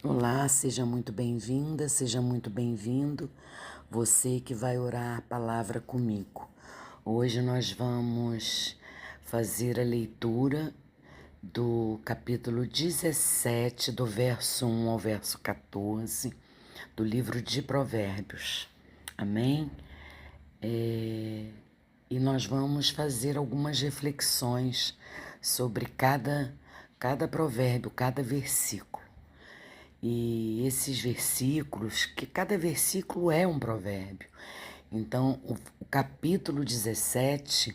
Olá, seja muito bem-vinda, seja muito bem-vindo, você que vai orar a palavra comigo. Hoje nós vamos fazer a leitura do capítulo 17, do verso 1 ao verso 14, do livro de Provérbios. Amém? E nós vamos fazer algumas reflexões sobre cada provérbio, cada versículo. E esses versículos, que cada versículo é um provérbio. Então, o capítulo 17,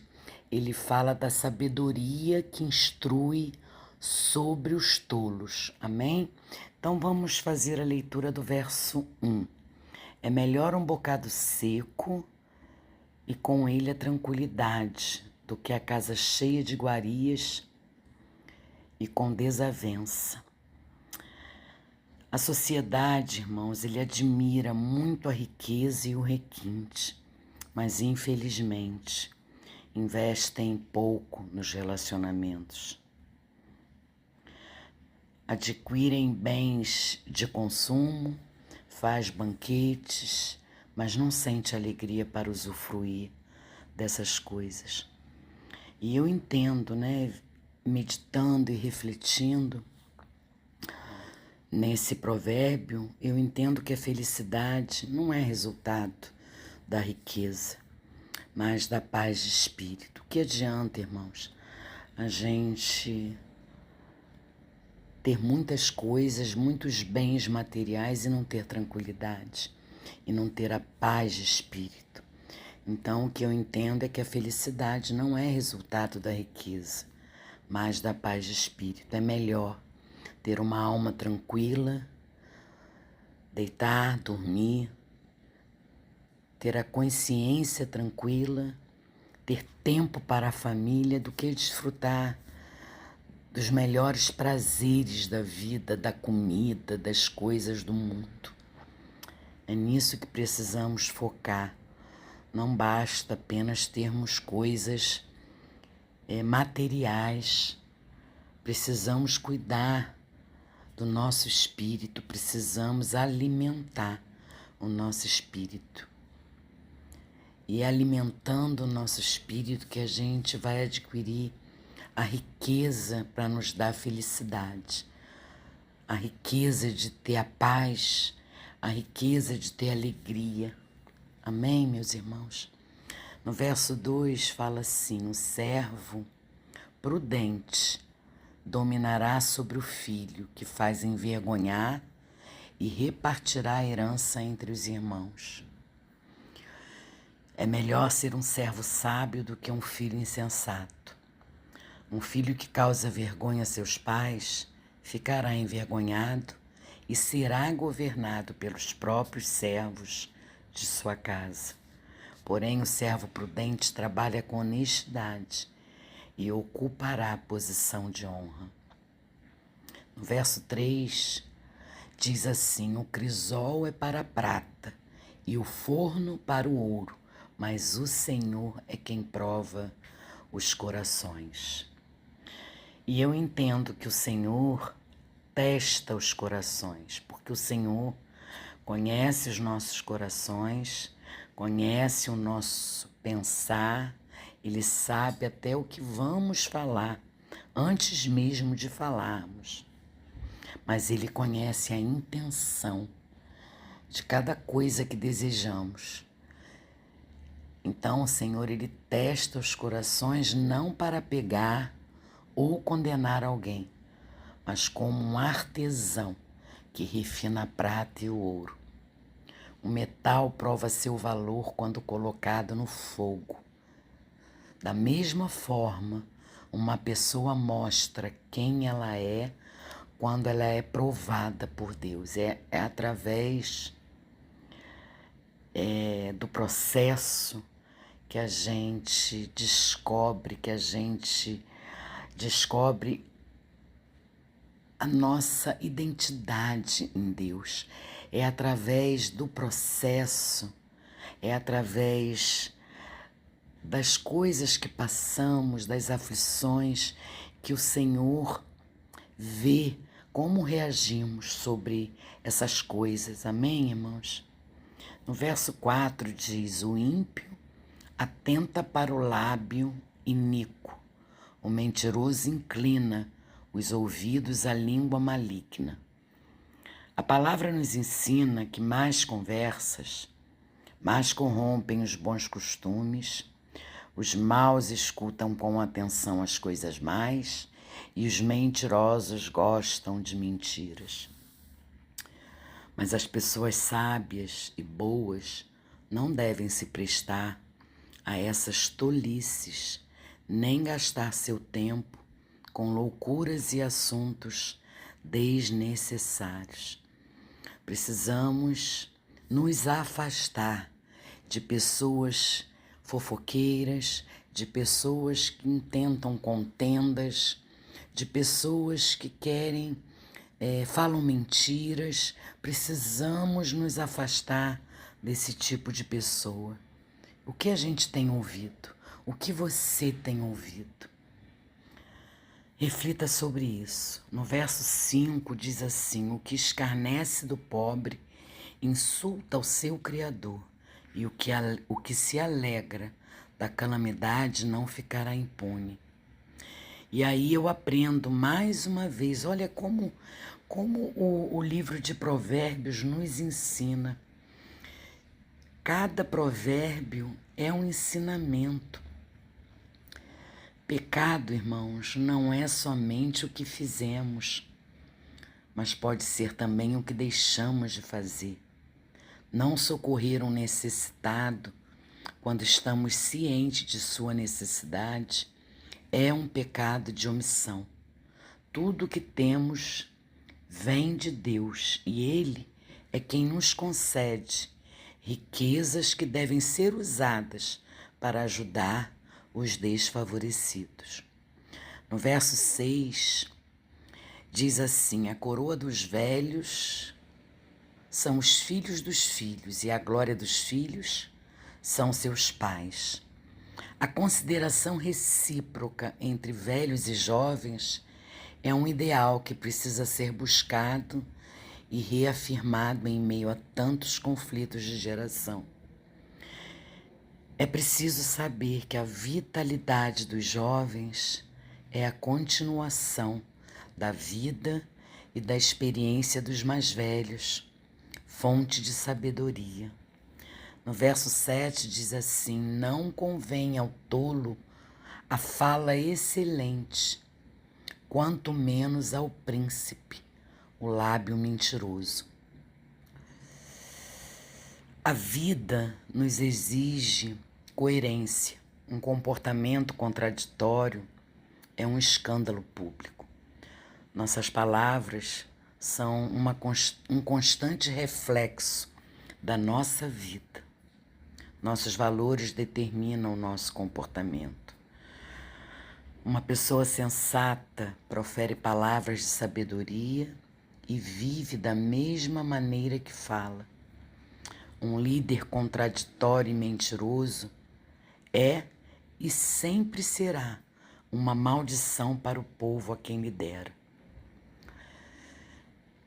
ele fala da sabedoria que instrui sobre os tolos. Amém? Então, vamos fazer a leitura do verso 1. É melhor um bocado seco e com ele a tranquilidade do que a casa cheia de iguarias e com desavença. A sociedade, irmãos, ele admira muito a riqueza e o requinte, mas infelizmente investem pouco nos relacionamentos. Adquirem bens de consumo, faz banquetes, mas não sente alegria para usufruir dessas coisas. E eu entendo, né, meditando e refletindo nesse provérbio, eu entendo que a felicidade não é resultado da riqueza, mas da paz de espírito. Que adianta, irmãos, a gente ter muitas coisas, muitos bens materiais e não ter tranquilidade, e não ter a paz de espírito. Então, o que eu entendo é que a felicidade não é resultado da riqueza, mas da paz de espírito. É melhor ter uma alma tranquila, deitar, dormir, ter a consciência tranquila, ter tempo para a família, do que desfrutar dos melhores prazeres da vida, da comida, das coisas do mundo. É nisso que precisamos focar. Não basta apenas termos coisas materiais. Precisamos cuidar do nosso espírito, precisamos alimentar o nosso espírito. E é alimentando o nosso espírito que a gente vai adquirir a riqueza para nos dar felicidade, a riqueza de ter a paz, a riqueza de ter alegria. Amém, meus irmãos? No verso 2 fala assim: o servo prudente dominará sobre o filho que faz envergonhar e repartirá a herança entre os irmãos. É melhor ser um servo sábio do que um filho insensato. Um filho que causa vergonha a seus pais ficará envergonhado e será governado pelos próprios servos de sua casa. Porém, o servo prudente trabalha com honestidade e ocupará a posição de honra. No verso 3, diz assim: o crisol é para a prata e o forno para o ouro, mas o Senhor é quem prova os corações. E eu entendo que o Senhor testa os corações, porque o Senhor conhece os nossos corações, conhece o nosso pensar, Ele sabe até o que vamos falar, antes mesmo de falarmos. Mas Ele conhece a intenção de cada coisa que desejamos. Então, o Senhor, Ele testa os corações não para pegar ou condenar alguém, mas como um artesão que refina a prata e o ouro. O metal prova seu valor quando colocado no fogo. Da mesma forma, uma pessoa mostra quem ela é quando ela é provada por Deus. É através do processo que a gente descobre a nossa identidade em Deus. É através do processo, é através das coisas que passamos, das aflições, que o Senhor vê como reagimos sobre essas coisas. Amém, irmãos? No verso 4 diz: o ímpio atenta para o lábio iníquo, o mentiroso inclina os ouvidos à língua maligna. A palavra nos ensina que mais conversas, mais corrompem os bons costumes, os maus escutam com atenção as coisas más e os mentirosos gostam de mentiras. Mas as pessoas sábias e boas não devem se prestar a essas tolices, nem gastar seu tempo com loucuras e assuntos desnecessários. Precisamos nos afastar de pessoas fofoqueiras, de pessoas que intentam contendas, de pessoas que querem, falam mentiras. Precisamos nos afastar desse tipo de pessoa. O que a gente tem ouvido? O que você tem ouvido? Reflita sobre isso. No verso 5 diz assim: o que escarnece do pobre insulta o seu Criador, e o que se alegra da calamidade não ficará impune. E aí eu aprendo mais uma vez, olha como o livro de Provérbios nos ensina. Cada provérbio é um ensinamento. Pecado, irmãos, não é somente o que fizemos, mas pode ser também o que deixamos de fazer. Não socorrer um necessitado quando estamos cientes de sua necessidade é um pecado de omissão. Tudo que temos vem de Deus e Ele é quem nos concede riquezas que devem ser usadas para ajudar os desfavorecidos. No verso 6, diz assim: a coroa dos velhos são os filhos dos filhos, e a glória dos filhos são seus pais. A consideração recíproca entre velhos e jovens é um ideal que precisa ser buscado e reafirmado em meio a tantos conflitos de geração. É preciso saber que a vitalidade dos jovens é a continuação da vida e da experiência dos mais velhos, fonte de sabedoria. No verso 7 diz assim: não convém ao tolo a fala excelente, quanto menos ao príncipe o lábio mentiroso. A vida nos exige coerência. Um comportamento contraditório é um escândalo público. Nossas palavras são um constante reflexo da nossa vida. Nossos valores determinam o nosso comportamento. Uma pessoa sensata profere palavras de sabedoria e vive da mesma maneira que fala. Um líder contraditório e mentiroso é e sempre será uma maldição para o povo a quem lidera.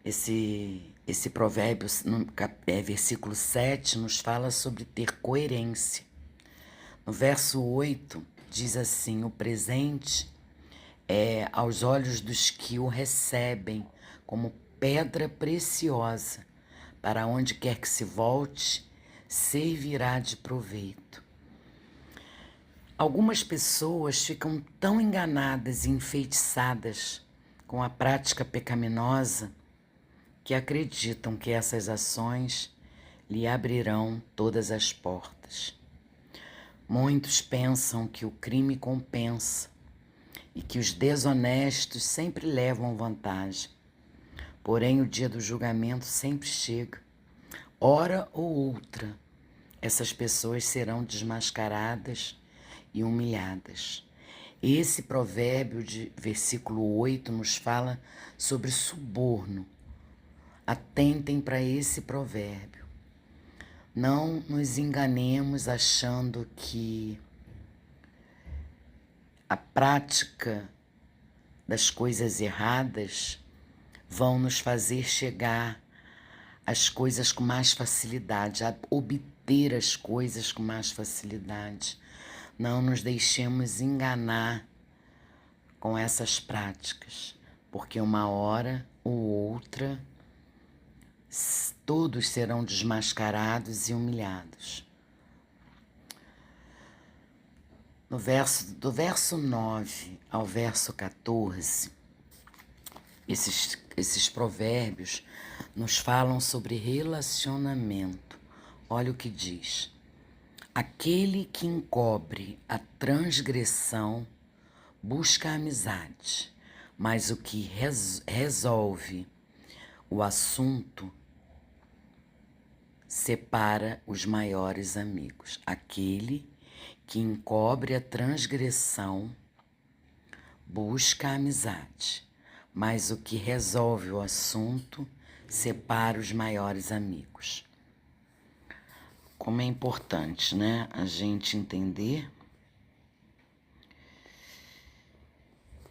Esse provérbio, versículo 7, nos fala sobre ter coerência. No verso 8, diz assim: o presente é aos olhos dos que o recebem como pedra preciosa, para onde quer que se volte, servirá de proveito. Algumas pessoas ficam tão enganadas e enfeitiçadas com a prática pecaminosa que acreditam que essas ações lhe abrirão todas as portas. Muitos pensam que o crime compensa e que os desonestos sempre levam vantagem. Porém, o dia do julgamento sempre chega. Hora ou outra, essas pessoas serão desmascaradas e humilhadas. Esse provérbio de versículo 8 nos fala sobre suborno. Atentem para esse provérbio. Não nos enganemos achando que a prática das coisas erradas vão nos fazer chegar às coisas com mais facilidade, a obter as coisas com mais facilidade. Não nos deixemos enganar com essas práticas, porque uma hora ou outra todos serão desmascarados e humilhados. Do verso 9 ao verso 14, esses provérbios nos falam sobre relacionamento. Olha o que diz: aquele que encobre a transgressão busca a amizade, mas o que resolve o assunto separa os maiores amigos. Aquele que encobre a transgressão busca a amizade, mas o que resolve o assunto separa os maiores amigos. Como é importante, né, a gente entender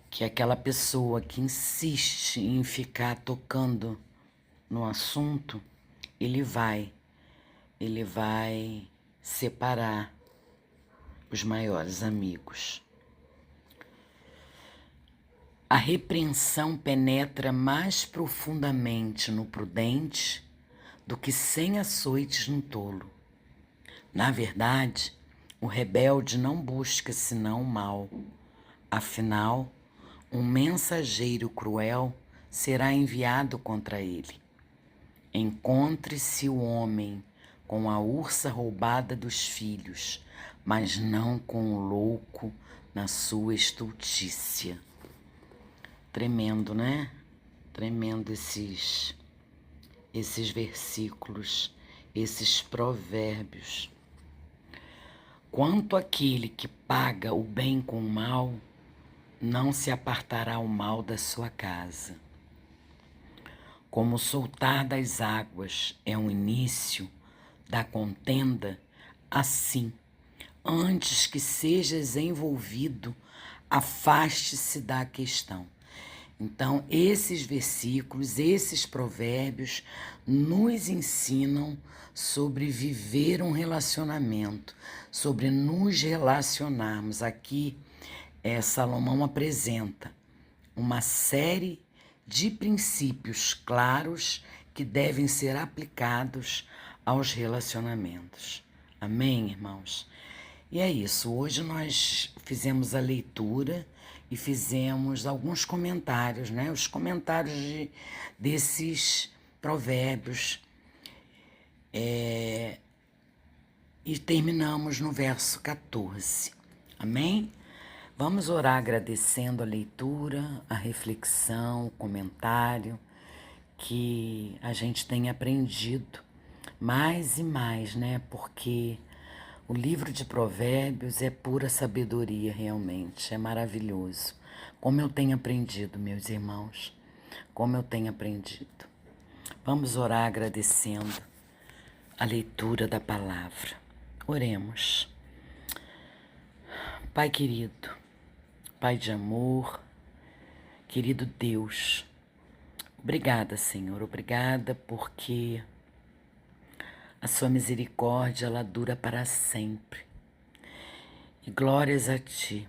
que aquela pessoa que insiste em ficar tocando no assunto, ele vai separar os maiores amigos. A repreensão penetra mais profundamente no prudente do que 100 açoites no tolo. Na verdade, o rebelde não busca senão o mal. Afinal, um mensageiro cruel será enviado contra ele. Encontre-se o homem com a ursa roubada dos filhos, mas não com o louco na sua estultícia. Tremendo, né? Tremendo esses versículos, esses provérbios. Quanto àquele que paga o bem com o mal, não se apartará o mal da sua casa. Como o soltar das águas é um início da contenda, assim, antes que sejas envolvido, afaste-se da questão. Então, esses versículos, esses provérbios nos ensinam sobre viver um relacionamento, sobre nos relacionarmos. Aqui, Salomão apresenta uma série de princípios claros que devem ser aplicados aos relacionamentos. Amém, irmãos? E é isso. Hoje nós fizemos a leitura e fizemos alguns comentários, né? Os comentários desses provérbios. E terminamos no verso 14. Amém? Vamos orar agradecendo a leitura, a reflexão, o comentário, que a gente tem aprendido mais e mais, né? Porque o livro de Provérbios é pura sabedoria, realmente, é maravilhoso. Como eu tenho aprendido, meus irmãos, como eu tenho aprendido. Vamos orar agradecendo a leitura da palavra. Oremos. Pai querido, Pai de amor, querido Deus, obrigada, Senhor, obrigada porque a sua misericórdia, ela dura para sempre. E glórias a Ti,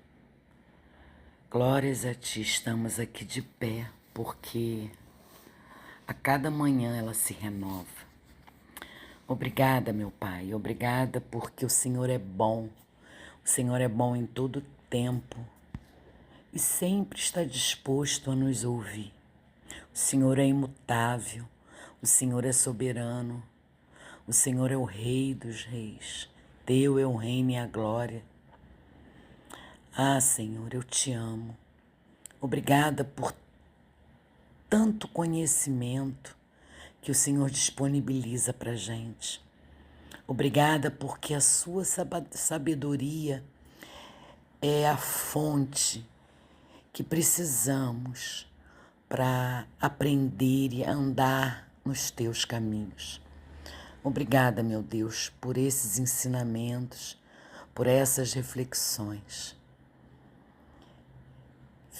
estamos aqui de pé, porque a cada manhã ela se renova. Obrigada, meu Pai, obrigada porque o Senhor é bom em todo tempo e sempre está disposto a nos ouvir. O Senhor é imutável, o Senhor é soberano, o Senhor é o Rei dos reis, Teu é o reino e a glória. Ah, Senhor, eu te amo. Obrigada por tanto conhecimento que o Senhor disponibiliza para a gente. Obrigada porque a sua sabedoria é a fonte que precisamos para aprender e andar nos teus caminhos. Obrigada, meu Deus, por esses ensinamentos, por essas reflexões.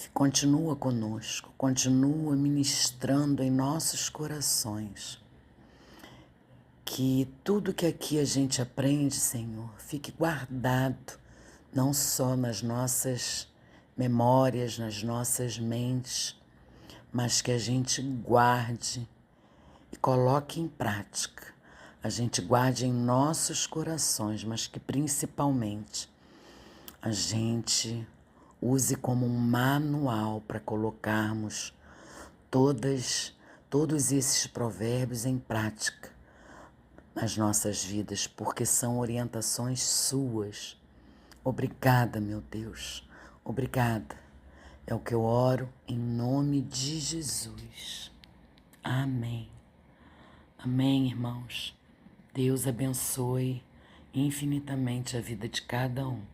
Continua conosco, continua ministrando em nossos corações. Que tudo que aqui a gente aprende, Senhor, fique guardado, não só nas nossas memórias, nas nossas mentes, mas que a gente guarde e coloque em prática. A gente guarde em nossos corações, mas que principalmente a gente use como um manual para colocarmos todos esses provérbios em prática nas nossas vidas, porque são orientações suas. Obrigada, meu Deus. Obrigada. É o que eu oro em nome de Jesus. Amém. Amém, irmãos. Deus abençoe infinitamente a vida de cada um.